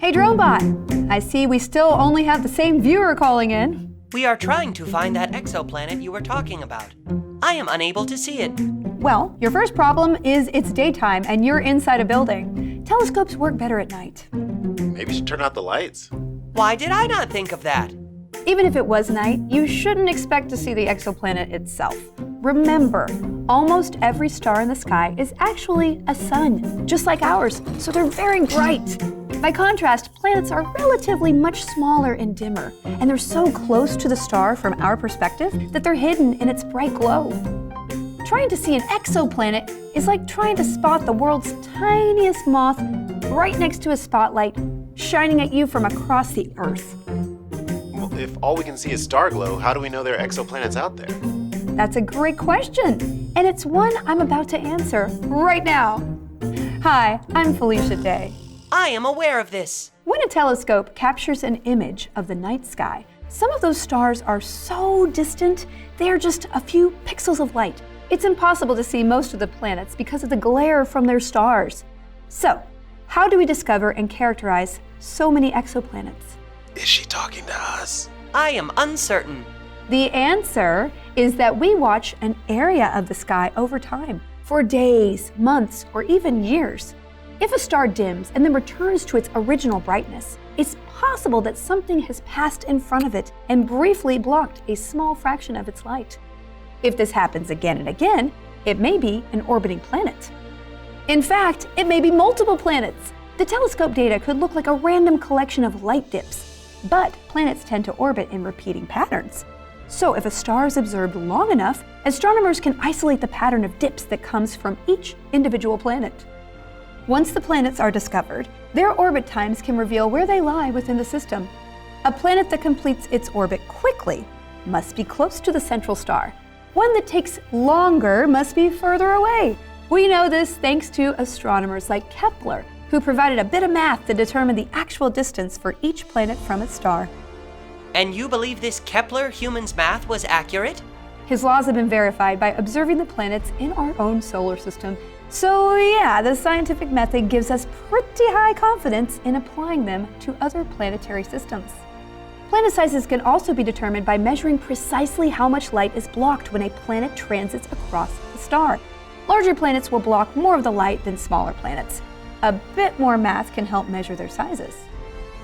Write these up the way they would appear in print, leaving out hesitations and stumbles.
Hey, Dronebot! I see we still only have the same viewer calling in. We are trying to find that exoplanet you were talking about. I am unable to see it. Well, your first problem is it's daytime and you're inside a building. Telescopes work better at night. Maybe you should turn out the lights. Why did I not think of that? Even if it was night, you shouldn't expect to see the exoplanet itself. Remember, almost every star in the sky is actually a sun, just like ours, so they're very bright. By contrast, planets are relatively much smaller and dimmer, and they're so close to the star from our perspective that they're hidden in its bright glow. Trying to see an exoplanet is like trying to spot the world's tiniest moth right next to a spotlight shining at you from across the Earth. Well, if all we can see is star glow, how do we know there are exoplanets out there? That's a great question, and it's one I'm about to answer right now. Hi, I'm Felicia Day. I am aware of this. When a telescope captures an image of the night sky, some of those stars are so distant, they are just a few pixels of light. It's impossible to see most of the planets because of the glare from their stars. So, how do we discover and characterize so many exoplanets? Is she talking to us? I am uncertain. The answer is that we watch an area of the sky over time, for days, months, or even years. If a star dims and then returns to its original brightness, it's possible that something has passed in front of it and briefly blocked a small fraction of its light. If this happens again and again, it may be an orbiting planet. In fact, it may be multiple planets. The telescope data could look like a random collection of light dips, but planets tend to orbit in repeating patterns. So if a star is observed long enough, astronomers can isolate the pattern of dips that comes from each individual planet. Once the planets are discovered, their orbit times can reveal where they lie within the system. A planet that completes its orbit quickly must be close to the central star. One that takes longer must be further away. We know this thanks to astronomers like Kepler, who provided a bit of math to determine the actual distance for each planet from its star. And you believe this Kepler human's math was accurate? His laws have been verified by observing the planets in our own solar system. So yeah, the scientific method gives us pretty high confidence in applying them to other planetary systems. Planet sizes can also be determined by measuring precisely how much light is blocked when a planet transits across the star. Larger planets will block more of the light than smaller planets. A bit more math can help measure their sizes.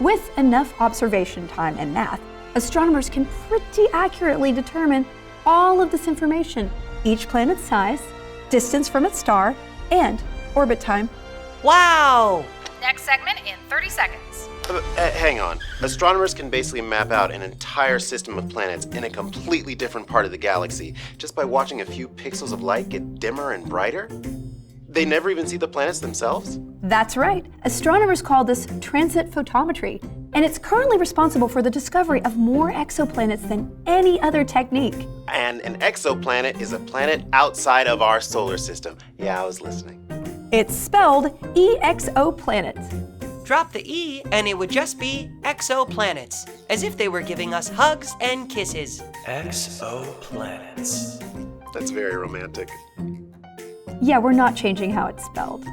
With enough observation time and math, astronomers can pretty accurately determine all of this information: each planet's size, distance from its star, and orbit time. Wow! Next segment in 30 seconds. Hang on. Astronomers can basically map out an entire system of planets in a completely different part of the galaxy just by watching a few pixels of light get dimmer and brighter? They never even see the planets themselves? That's right. Astronomers call this transit photometry, and it's currently responsible for the discovery of more exoplanets than any other technique. And an exoplanet is a planet outside of our solar system. Yeah, I was listening. It's spelled EXoplanet. Drop the E and it would just be exoplanets, as if they were giving us hugs and kisses. Exoplanets. That's very romantic. Yeah, we're not changing how it's spelled.